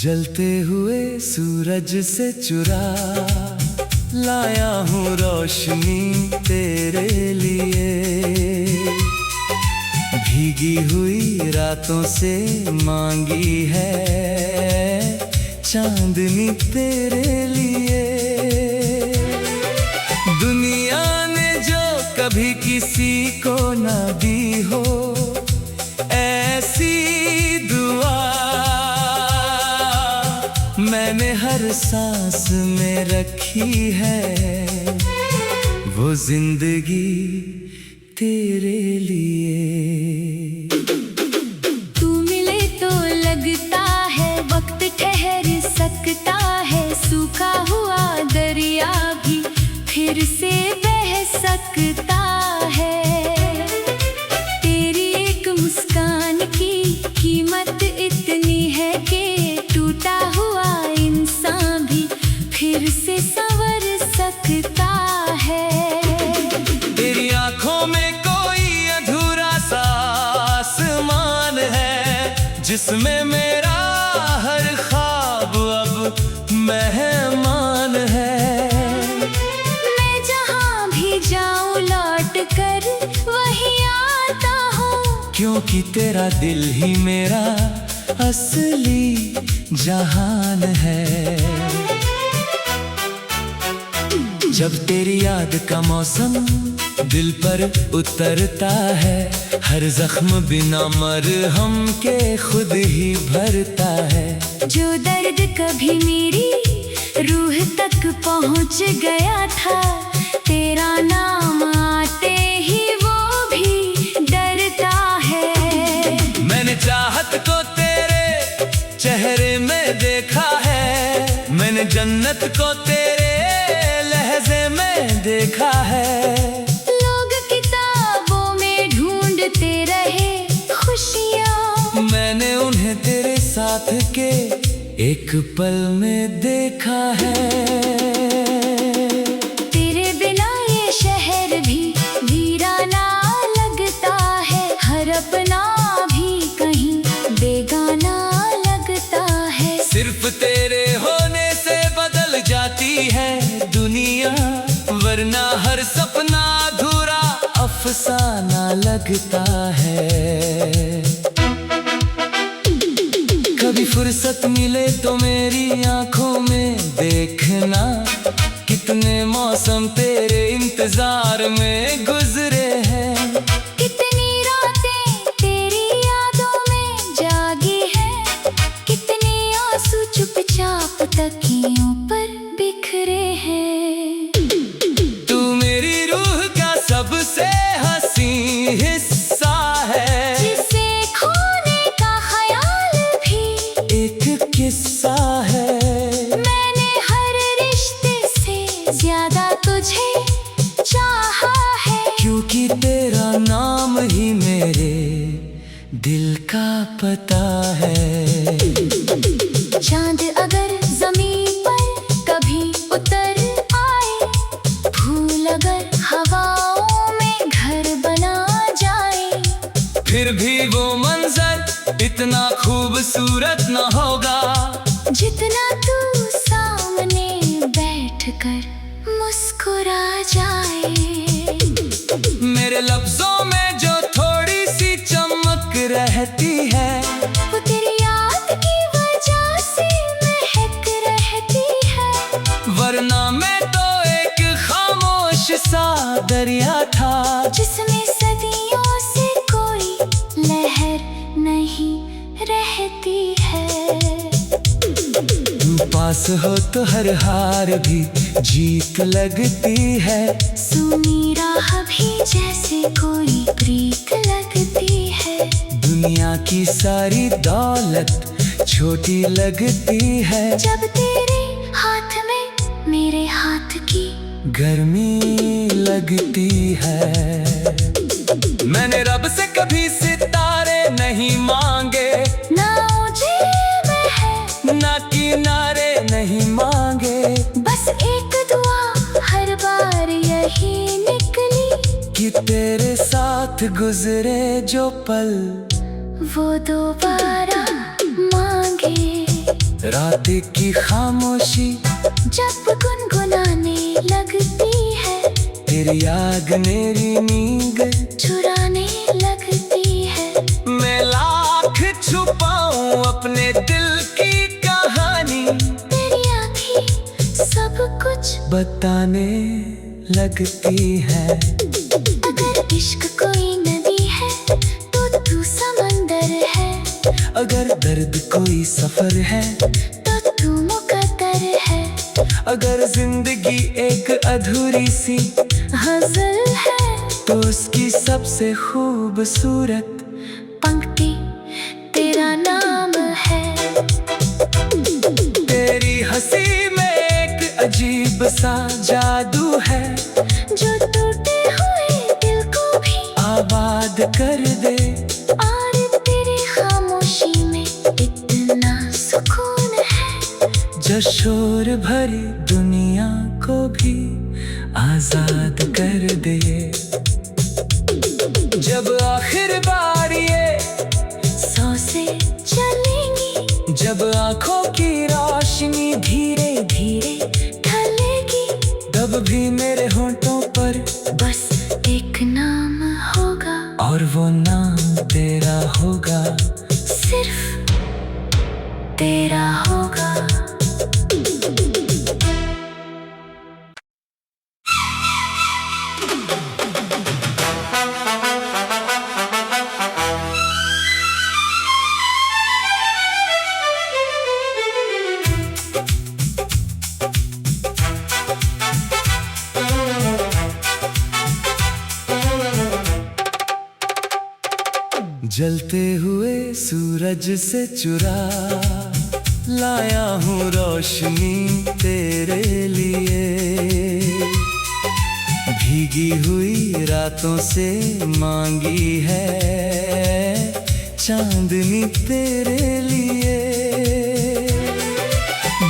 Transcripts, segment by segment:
जलते हुए सूरज से चुरा लाया हूँ रोशनी तेरे लिए। भीगी हुई रातों से मांगी है चांदनी तेरे लिए। दुनिया ने जो कभी किसी को ना दी हो ऐसी दुआ, मैंने हर सांस में रखी है वो जिंदगी तेरे लिए। तू मिले तो लगता है वक्त ठहर सकता है, सूखा हुआ दरिया भी फिर से बह सकता है। तेरी एक मुस्कान की कीमत इतनी है कि टूटा हुआ इंसान भी फिर से संवर सकता है। तेरी आंखों में कोई अधूरा सा आसमान है जिसमें मेरा हर ख्वाब अब मेहमान है। मैं जहाँ भी जाऊँ लौट कर वही आता हूँ, क्योंकि तेरा दिल ही मेरा असली जहान है। जब तेरी याद का मौसम दिल पर उतरता है, हर जख्म बिना मरहम के खुद ही भरता है। जो दर्द कभी मेरी रूह तक पहुँच गया था, तेरा नाम आते ही वो भी डरता है। मैंने चाहत को तेरे चेहरे में देखा है, मैंने जन्नत को तेरे लहजे में देखा है। लोग किताबों में ढूंढते रहे खुशियाँ, मैंने उन्हें तेरे साथ के एक पल में देखा है। तेरे बिना ये शहर भी वीराना लगता है, हर अपना भी कहीं बेगाना लगता है। सिर्फ तेरे होने से बदल जाती है दुनिया, वरना हर सपना अधूरा अफसाना लगता है। कभी फुर्सत मिले तो मेरी आंखों में देखना, कितने मौसम तेरे इंतजार में गुजरे हैं। कितनी रातें तेरी यादों में जागी हैं, कितने आंसू चुपचाप तकियों पर बिखरे हैं। तू मेरी रूह का सबसे हंसी हिस्सा है, जिसे खोने का ख्याल भी एक किस्सा है। मैंने हर रिश्ते से ज्यादा तुझे चाहा है, क्योंकि तेरा नाम ही मेरे दिल का पता है। चांद अगर जमीन पर कभी उतर आए, फूल अगर हवाओं में घर बना जाए, फिर भी वो मंजर इतना खूबसूरत न होगा जितना तू सामने बैठकर मुस्कुरा जाए। मेरे लफ्जों में जो थोड़ी सी चमक रहती है, वो तेरी याद की वजह से महक रहती है। वरना मैं तो एक खामोश सा दरिया था जिसमें सदियों से कोई लहर नहीं रहती है। तू पास हो तो हर हार भी जीत लगती है। सुनी राह भी जैसे कोई प्रीत लगती है। दुनिया की सारी दौलत छोटी लगती है, जब तेरे हाथ में मेरे हाथ की गर्मी लगती है। मैंने रब से कभी सितारे नहीं मांगे, ना ऊंचे महल ना किनारे नहीं मांगे। बस एक दुआ हर बार यही निकली कि तेरे साथ गुजरे जो पल वो दोबारा मांगे। रात की खामोशी जब गुनगुनाने लगती है, तेरी आग मेरी नींद चुराने लगती है। मैं लाख छुपाऊं अपने दिल की कहानी, तेरी आँखें सब कुछ बताने लगती है। अगर इश्क कोई नदी है तो तू समंदर है, अगर दर्द कोई सफर है तो तू मुकद्दर है। अगर जिंदगी एक अधूरी सी गजल है तो उसकी सबसे खूबसूरत पंक्ति तेरा नाम है। तेरी हंसी में एक अजीब सा जादू है, जो टूटे हुए दिल को भी आबाद कर दे। और तेरी खामोशी में इतना सुकून है, जो शोर भरी दुनिया को भी आजाद कर दे। जब आखिर बार ये सौ से चलेंगी, जब आंखों की रोशनी धीरे धीरे ढलेगी, तब भी मेरे होंठों पर बस एक नाम होगा, और वो नाम तेरा होगा, सिर्फ तेरा होगा। जलते हुए सूरज से चुरा लाया हूँ रोशनी तेरे लिए। भीगी हुई रातों से मांगी है चांदनी तेरे लिए।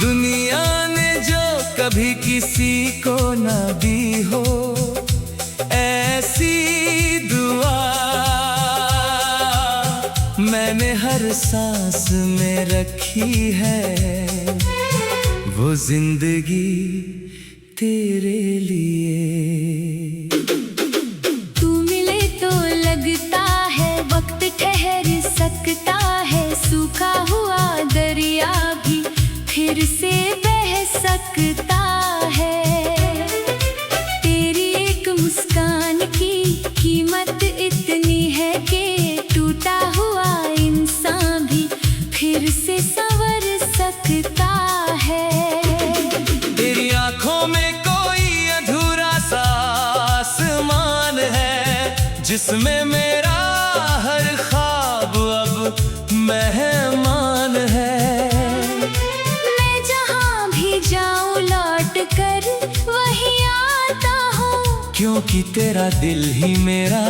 दुनिया ने जो कभी किसी को ना दी हो ऐसी दुआ, मैंने हर सांस में रखी है वो जिंदगी तेरे लिए। तू मिले तो लगता है वक्त ठहर सकता है, सूखा हुआ दरिया भी फिर से बह सकता है। तेरी एक मुस्कान की कीमत इतनी है कि टूटा हुआ इंसान भी फिर से संवर सकता है। तेरी आंखों में कोई अधूरा सा आसमान है, जिसमें मेरा हर ख्वाब अब मेहमान है। मैं जहाँ भी जाऊँ लौट कर वही आता हूँ, क्योंकि तेरा दिल ही मेरा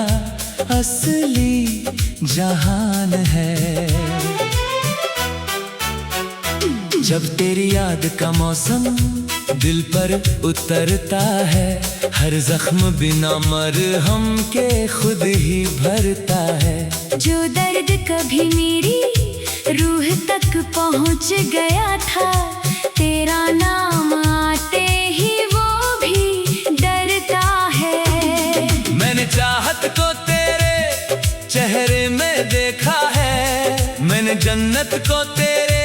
असली जहान है। जब तेरी याद का मौसम दिल पर उतरता है, हर जख्म बिना मरहम के खुद ही भरता है। जो दर्द कभी मेरी रूह तक पहुँच गया था, तेरा नाम आते ही वो भी डरता है। मैंने चाहत को तेरे चेहरे में देखा है, मैंने जन्नत को तेरे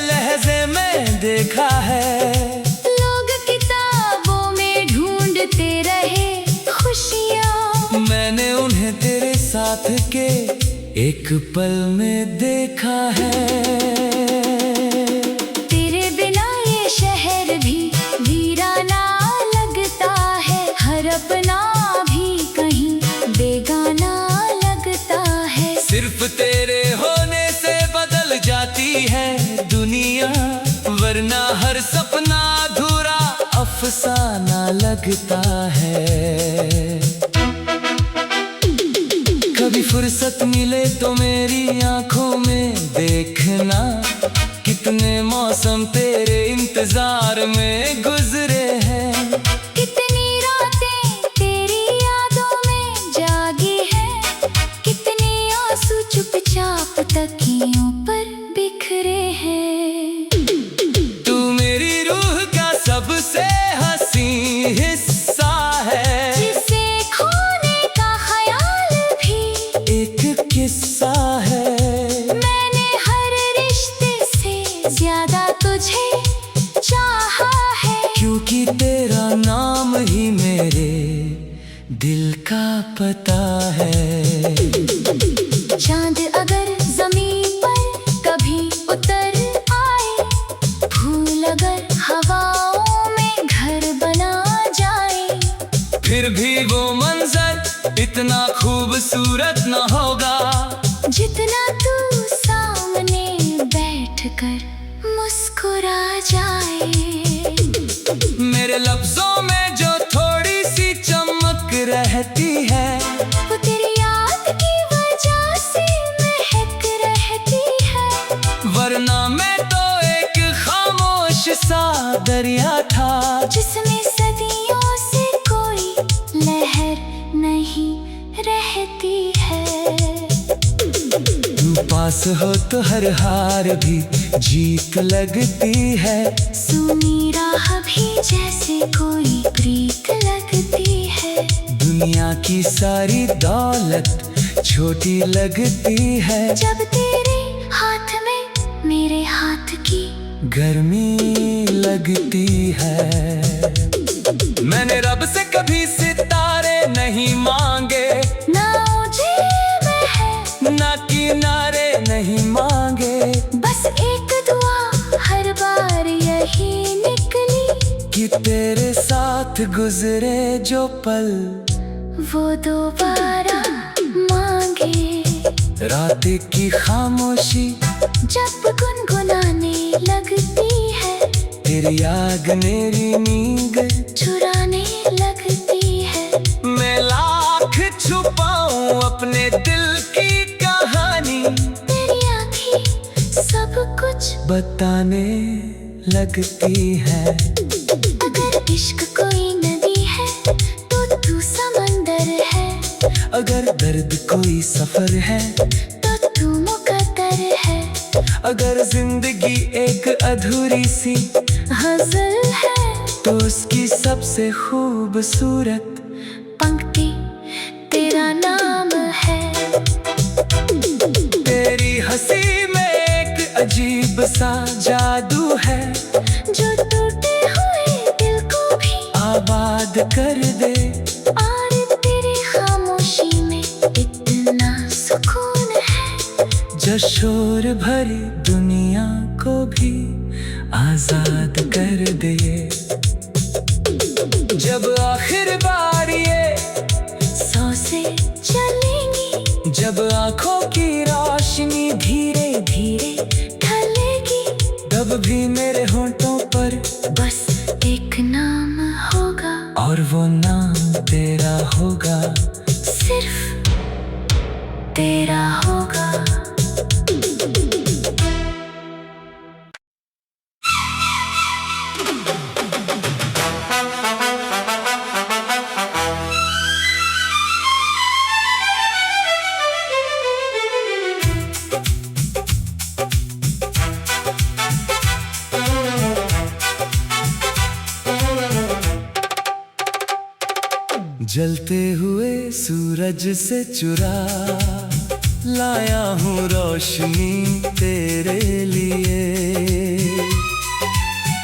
लहजे में देखा है। लोग किताबों में ढूंढते रहे खुशियाँ, मैंने उन्हें तेरे साथ के एक पल में देखा है। तेरे बिना ये शहर भी वीराना लगता है, हर अपना भी कहीं बेगाना लगता है। सिर्फ तेरे होने से बदल जाती है दुनिया, वरना हर सपना अधूरा अफसाना लगता है। कभी फुर्सत मिले तो मेरी आंखों में देखना, कितने मौसम तेरे इंतजार में गुजरे हैं। कितनी रातें तेरी यादों में जागी हैं, कितने आंसू चुपचाप तकियों पर बिखरे हैं। चांद अगर जमीन पर कभी उतर आए, फूल अगर हवाओं में घर बना जाए, फिर भी वो मंजर इतना खूबसूरत न होगा जितना तू सामने बैठकर मुस्कुरा जाए। मेरे लफ्जों में जो थोड़ी सी चमक रहती है, वो तेरी याद की वजह से महक रहती है। वरना मैं तो एक खामोश सा दरिया था जिसमें सदियों से कोई लहर नहीं रहती है। तू पास हो तो हर हार भी जीत लगती है। सुनी राह भी जैसे कोई प्रीत लगती है। दुनिया की सारी दौलत छोटी लगती है जब तेरे हाथ में मेरे हाथ की गर्मी लगती है। मैंने रब से कभी सितारे नहीं मांगे, ना ऊंचे महल ना किनारे नहीं मांगे, बस एक दुआ हर बार यही निकली कि तेरे साथ गुजरे जो पल वो दोबारा मांगे। रात की खामोशी जब गुनगुनाने लगती है, तेरी याद मेरी नींद चुराने लगती है। मैं लाख छुपाऊं अपने दिल की कहानी, तेरी आँखें सब कुछ बताने लगती है। अगर इश्क कोई नदी है तो तू समंदर है। अगर दर्द कोई सफर है तो तू मुकद्दर है। अगर जिंदगी एक अधूरी सी गज़ल है तो उसकी सबसे खूबसूरत पंक्ति तेरा नाम है। तेरी हंसी में एक अजीब सा जादू है जो टूटे हुए दिल को भी आबाद कर दे। और तेरी खामोशी में इतना सुकून है जो शोर भरी दुनिया को भी आजाद कर दे। जब आखिर बार ये सांसें चलेंगी, जब आंखों की रोशनी धीरे धीरे ढलेगी, तब भी मेरे होंठों पर बस एक नाम होगा और वो नाम तेरा होगा, सिर्फ तेरा होगा। जलते हुए सूरज से चुरा लाया हूँ रोशनी तेरे लिए।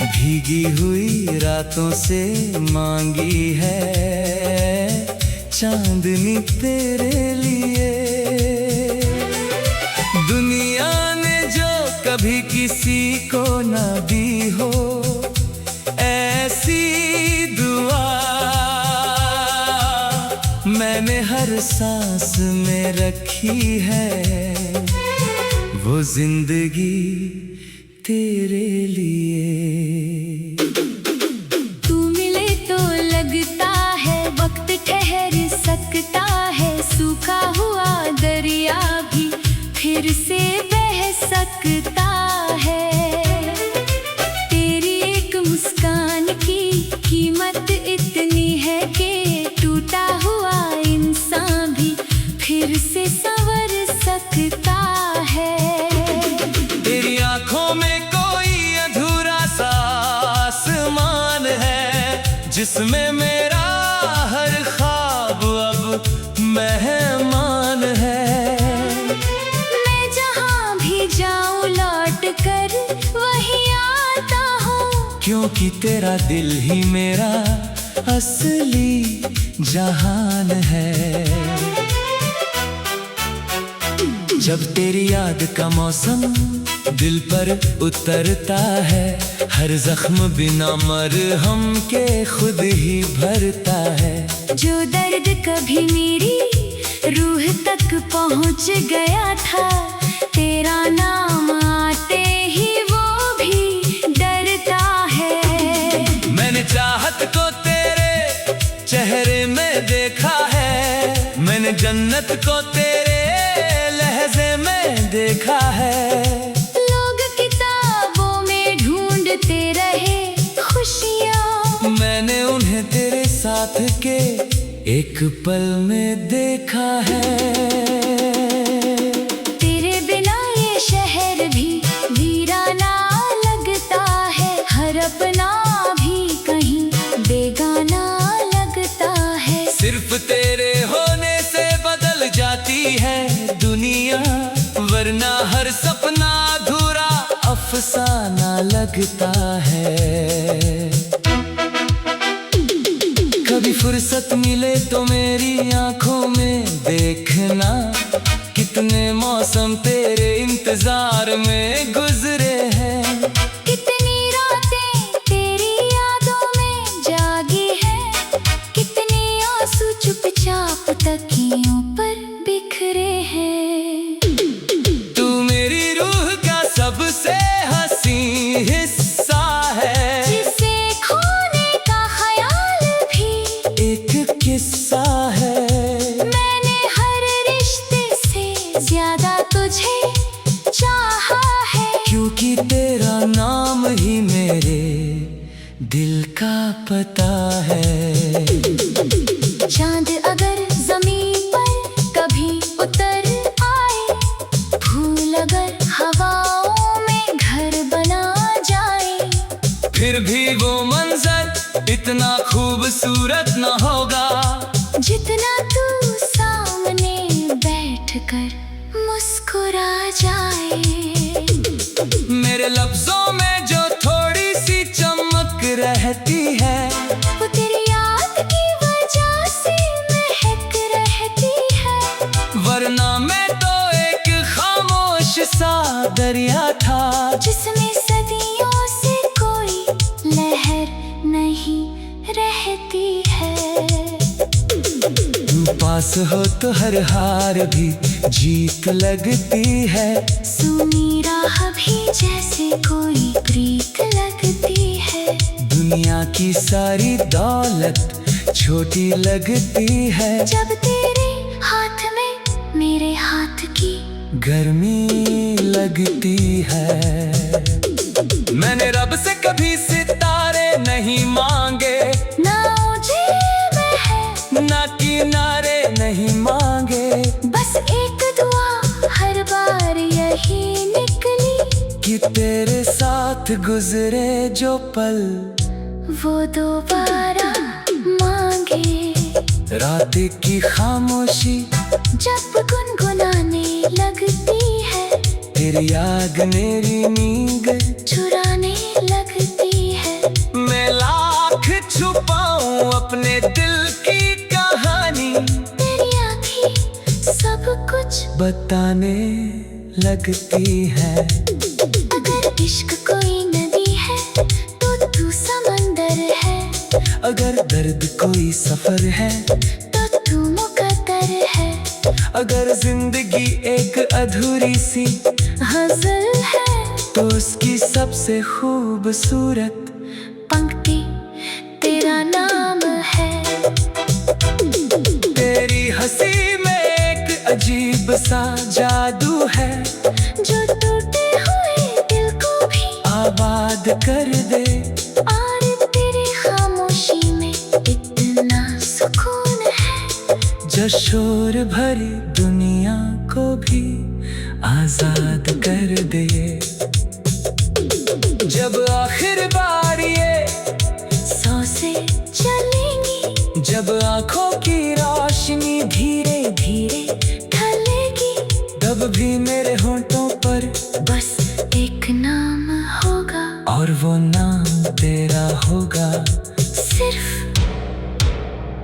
भीगी हुई रातों से मांगी है चांदनी तेरे लिए। दुनिया ने जो कभी किसी को ना दी हो ऐसी दुआ, मैंने हर सांस में रखी है वो जिंदगी तेरे लिए। तू मिले तो लगता है वक्त ठहर सकता है। सूखा हुआ दरिया भी फिर से बह सकता है। तेरी एक मुस्कान की कीमत इतनी है कि टूटा हुआ इंसान भी फिर से संवर सकता है। तेरी आंखों में कोई अधूरा सा आसमान है जिसमें मेरा हर ख्वाब अब मेहमान है। मैं जहाँ भी जाऊँ लौट कर वही आता हूँ, क्योंकि तेरा दिल ही मेरा असली जहान है। जब तेरी याद का मौसम दिल पर उतरता है, हर जख्म बिना मरहम के खुद ही भरता है। जो दर्द कभी मेरी रूह तक पहुंच गया था, तेरा नाम आते ही वो भी डरता है। मैंने चाहत को तेरे चेहरे में देखा है, मैंने जन्नत को तेरे लहजे में देखा है। लोग किताबों में ढूंढते रहे खुशियाँ, मैंने उन्हें तेरे साथ के एक पल में देखा है। तेरे बिना ये शहर भी वीराना लगता है, हर अपना भी कहीं बेगाना लगता है। सिर्फ तेरे होने से बदल जाती है दुनिया, वरना हर सपना अधूरा अफसाना लगता है। कभी फुर्सत मिले तो मेरी आंखों में देखना, कितने मौसम तेरे इंतजार में गुजरे हैं। कितनी रातें तेरी यादों में जागी हैं, कितने आंसू चुपचाप तकियों पर बिखरे हैं। तू मेरी रूह का सबसे हंसी हिस्सा है, जिसे खोने का ख्याल भी एक किस्सा है। मैंने हर रिश्ते से ज्यादा तुझे चाहा है, क्योंकि तेरा नाम ही मेरे दिल का पता है। चांद अगर जमीन पर कभी उतर आए, फूल अगर हवाओं में घर बना जाए, फिर भी वो मंजर इतना खूबसूरत न होगा जितना तू सामने बैठकर मुस्कुरा जाए। मेरे लफ्जों में जो थोड़ी सी चमक रहती है, वो तेरी याद की वजह से महक रहती है। वरना मैं तो एक खामोश सा दरिया था, जिसमें सदियों से कोई लहर नहीं रहती है। तू पास हो तो हर हार भी जीत लगती है। सुनी राह भी जैसे कोई प्रीत लगती है। दुनिया की सारी दौलत छोटी लगती है, जब तेरे हाथ में मेरे हाथ की गर्मी लगती है। मैंने रब से कभी सितारे नहीं मांगे, ना ऊंचे महल ना किनारे नहीं मांगे, बस एक दुआ हर बार यही निकली कि तेरे साथ गुजरे जो पल वो दोबारा मांगे। रात की खामोशी जब गुनगुनाने लगती है, तेरी याद मेरी नींद चुराने लगती है। मैं लाख छुपाऊं अपने दिल की कहानी, तेरी आँखें सब कुछ बताने लगती है। अगर इश्क कोई नदी है तो तू समंदर है, अगर दर्द कोई सफर है तो तू मुकद्दर है। अगर जिंदगी एक अधूरी सी गज़ल है तो उसकी सबसे खूबसूरत पंक्ति तेरा नाम है। तेरी हंसी में एक अजीब सा जादू है, जो टूटे हुए दिल को भी आबाद कर दे। और तेरी खामोशी में इतना सुकून है, जो शोर भरी दुनिया को भी आजाद कर दे। जब आखिर बार ये सांसें चलेंगी, जब आंखों की रोशनी धीरे धीरे ढलेगी, तब भी मेरे होंठों पर बस एक नाम होगा, और वो नाम तेरा होगा, सिर्फ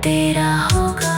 तेरा होगा।